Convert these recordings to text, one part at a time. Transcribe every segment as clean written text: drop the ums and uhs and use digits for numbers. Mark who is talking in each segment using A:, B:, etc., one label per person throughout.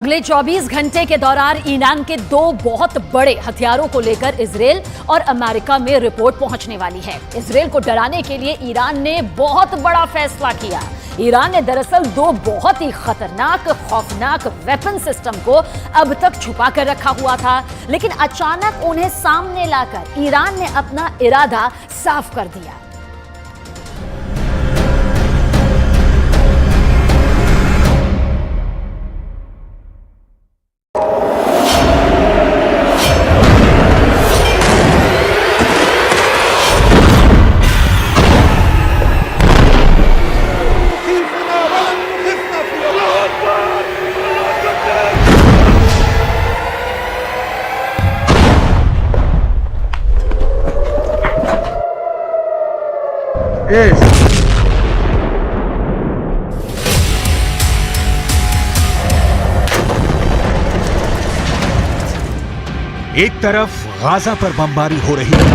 A: अगले 24 घंटे के दौरान ईरान के 2 बहुत बड़े हथियारों को लेकर इजरायल और अमेरिका में रिपोर्ट पहुंचने वाली है। इजरायल को डराने के लिए ईरान ने बहुत बड़ा फैसला किया। ईरान ने दरअसल 2 बहुत ही खतरनाक, खौफनाक वेपन सिस्टम को अब तक छुपा कर रखा हुआ था, लेकिन अचानक उन्हें सामने लाकर ईरान ने अपना इरादा साफ कर दिया।
B: एक तरफ गाजा पर बमबारी हो रही है,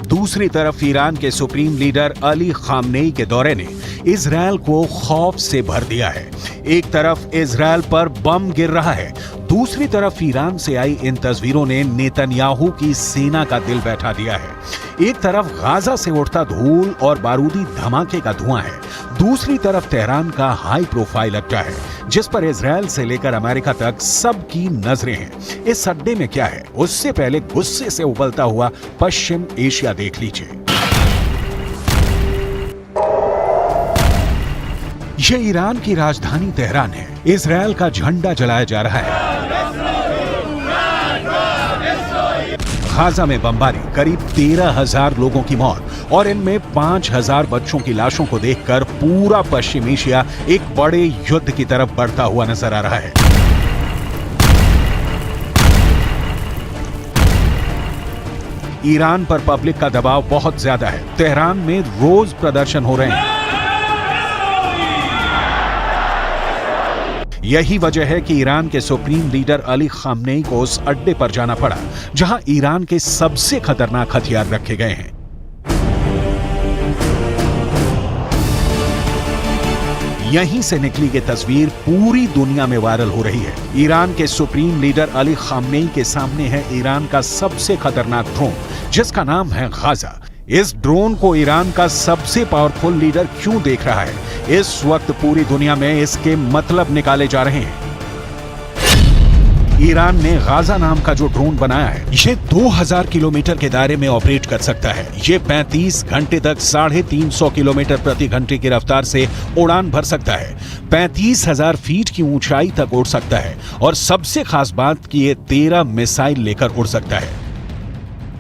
B: दूसरी तरफ ईरान के सुप्रीम लीडर अली खामनेई के दौरे ने इजरायल को खौफ से भर दिया है। एक तरफ इजरायल पर बम गिर रहा है, दूसरी तरफ ईरान से आई इन तस्वीरों ने नेतन्याहू की सेना का दिल बैठा दिया है। एक तरफ गाजा से उठता धूल और बारूदी धमाके का धुआं है, दूसरी तरफ तेहरान का हाई प्रोफाइल अड्डा है जिस पर इजरायल से लेकर अमेरिका तक सबकी नजरें हैं। इस अड्डे में क्या है, उससे पहले गुस्से से उबलता हुआ पश्चिम एशिया देख लीजिए। ये ईरान की राजधानी तेहरान है। इजरायल का झंडा जलाया जा रहा है। गाजा में बमबारी, करीब 13,000 लोगों की मौत और इनमें 5,000 बच्चों की लाशों को देखकर पूरा पश्चिम एशिया एक बड़े युद्ध की तरफ बढ़ता हुआ नजर आ रहा है। ईरान पर पब्लिक का दबाव बहुत ज्यादा है। तेहरान में रोज प्रदर्शन हो रहे हैं। यही वजह है कि ईरान के सुप्रीम लीडर अली खामनेई को उस अड्डे पर जाना पड़ा जहां ईरान के सबसे खतरनाक हथियार रखे गए हैं। यहीं से निकली ये तस्वीर पूरी दुनिया में वायरल हो रही है। ईरान के सुप्रीम लीडर अली खामनेई के सामने है ईरान का सबसे खतरनाक ड्रोन जिसका नाम है गाजा। इस ड्रोन को ईरान का सबसे पावरफुल लीडर क्यों देख रहा है? इस वक्त पूरी दुनिया में इसके मतलब निकाले जा रहे हैं। ईरान ने गाजा नाम का जो ड्रोन बनाया है, ये 2000 किलोमीटर के दायरे में ऑपरेट कर सकता है। ये 35 घंटे तक 350 किलोमीटर प्रति घंटे की रफ्तार से उड़ान भर सकता है। 35,000 फीट की ऊंचाई तक उड़ सकता है और सबसे खास बात कि ये 13 मिसाइल लेकर उड़ सकता है।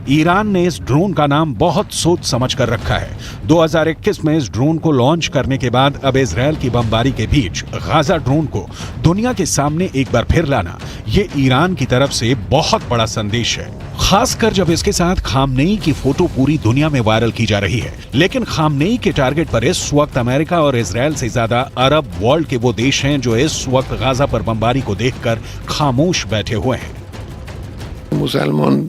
B: ईरान ने इस ड्रोन का नाम बहुत सोच समझ कर रखा है। 2021 में इस ड्रोन को लॉन्च करने के बाद अब इजरायल की बमबारी के बीच गाजा ड्रोन को दुनिया के सामने एक बार फिर लाना, ये ईरान की तरफ से बहुत बड़ा संदेश है, खासकर जब इसके साथ खामनेई की फोटो पूरी दुनिया में वायरल की जा रही है। लेकिन खामनेई के टारगेट पर इस वक्त अमेरिका और इजरायल से ज्यादा अरब वर्ल्ड के वो देश हैं जो इस वक्त गाजा पर बमबारी को देखकर खामोश बैठे हुए हैं।
C: मुसलमान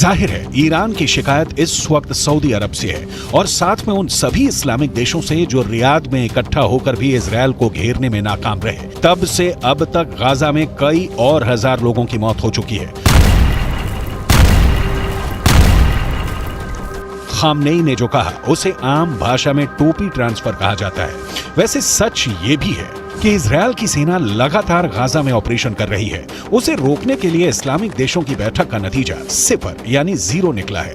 B: जाहिर है ईरान की शिकायत इस वक्त सऊदी अरब से है और साथ में उन सभी इस्लामिक देशों से जो रियाद में इकट्ठा होकर भी इजरायल को घेरने में नाकाम रहे। तब से अब तक गाजा में कई और हजार लोगों की मौत हो चुकी है। खामनेई ने जो कहा उसे आम भाषा में टोपी ट्रांसफर कहा जाता है। वैसे सच ये भी है कि इजरायल की सेना लगातार गाजा में ऑपरेशन कर रही है। उसे रोकने के लिए इस्लामिक देशों की बैठक का नतीजा 0 यानी 0 निकला है।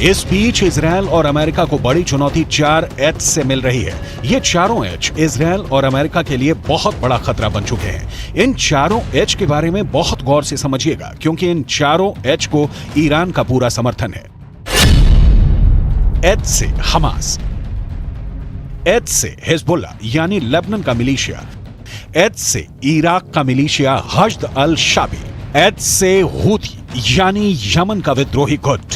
B: इस बीच इजरायल और अमेरिका को बड़ी चुनौती 4H से मिल रही है। ये चारों H इजरायल और अमेरिका के लिए बहुत बड़ा खतरा बन चुके हैं। इन चारों H के बारे में बहुत गौर से समझिएगा, क्योंकि इन चारों H को ईरान का पूरा समर्थन है। H से हमास, H से हिजबुल्लाह यानी लेबनान का मिलिशिया, H से इराक का मिलिशिया हश्द अल शाबी, H से हूथी यानी यमन का विद्रोही गुट।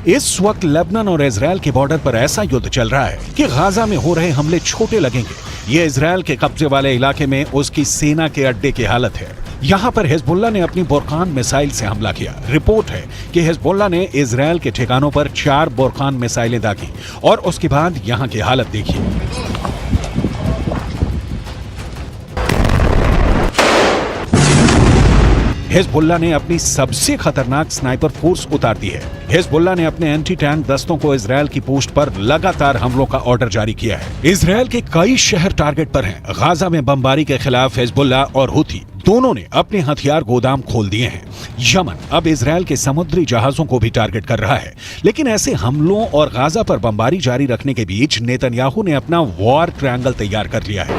B: इस वक्त लेबनान और इजरायल के बॉर्डर पर ऐसा युद्ध चल रहा है कि गाजा में हो रहे हमले छोटे लगेंगे। ये इजरायल के कब्जे वाले इलाके में उसकी सेना के अड्डे की हालत है। यहां पर हिजबुल्लाह ने अपनी बुरकान मिसाइल से हमला किया। रिपोर्ट है कि हिजबुल्लाह ने इजरायल के ठिकानों पर 4 बुरकान मिसाइलें दागी और उसके बाद यहां की हालत देखिए। हिजबुल्लाह ने अपनी सबसे खतरनाक स्नाइपर फोर्स उतार दी है। हिजबुल्लाह ने अपने एंटी टैंक दस्तों को इजरायल की पोस्ट पर लगातार हमलों का ऑर्डर जारी किया है। इजरायल के कई शहर टारगेट पर हैं। गाजा में बमबारी के खिलाफ हिजबुल्लाह और हूथी दोनों ने अपने हथियार गोदाम खोल दिए हैं। यमन अब इजरायल के समुद्री जहाजों को भी टारगेट कर रहा है। लेकिन ऐसे हमलों और गाजा पर बमबारी जारी रखने के बीच नेतन्याहू ने अपना वॉर ट्रायंगल तैयार कर लिया है।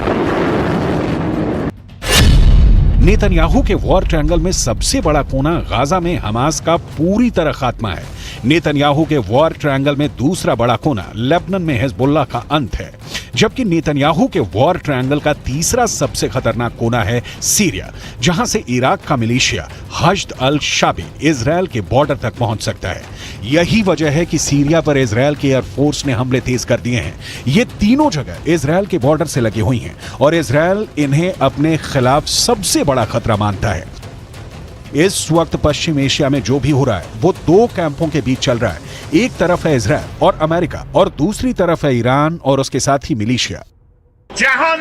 B: नेतन्याहू के वॉर ट्रायंगल में सबसे बड़ा कोना गाजा में हमास का पूरी तरह खात्मा है। नेतन्याहू के वॉर ट्रायंगल में दूसरा बड़ा कोना लेबनान में हिजबुल्लाह का अंत है, जबकि नेतन्याहू के वॉर ट्रायंगल का तीसरा सबसे खतरनाक कोना है सीरिया, जहां से इराक का मिलिशिया हश्द अल शाबी इजरायल के बॉर्डर तक पहुंच सकता है। यही वजह है कि सीरिया पर इजरायल की एयरफोर्स ने हमले तेज कर दिए हैं। ये तीनों जगह इजरायल के बॉर्डर से लगी हुई हैं और इजरायल इन्हें अपने खिलाफ सबसे बड़ा खतरा मानता है। इस वक्त पश्चिम एशिया में जो भी हो रहा है वो 2 कैंपों के बीच चल रहा है। एक तरफ है इजरायल और अमेरिका और दूसरी तरफ है ईरान और उसके साथ ही मिलिशिया।
D: जहान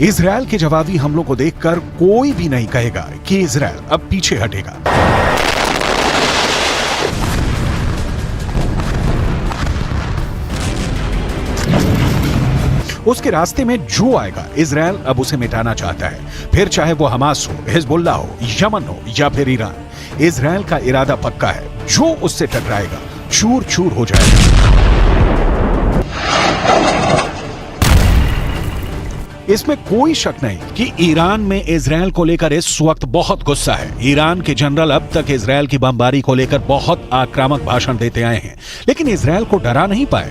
B: इजरायल के जवाबी हमलों को देखकर कोई भी नहीं कहेगा कि इजरायल अब पीछे हटेगा। उसके रास्ते में जो आएगा इजरायल अब उसे मिटाना चाहता है, फिर चाहे वो हमास हो, हिजबुल्लाह हो, यमन हो या फिर ईरान। इजरायल का इरादा पक्का है, जो उससे टकराएगा चूर चूर हो जाएगा। इसमें कोई शक नहीं कि ईरान में इजरायल को लेकर इस वक्त बहुत गुस्सा है। ईरान के जनरल अब तक इजरायल की बमबारी को लेकर बहुत आक्रामक भाषण देते आए हैं, लेकिन इजरायल को डरा नहीं पाए।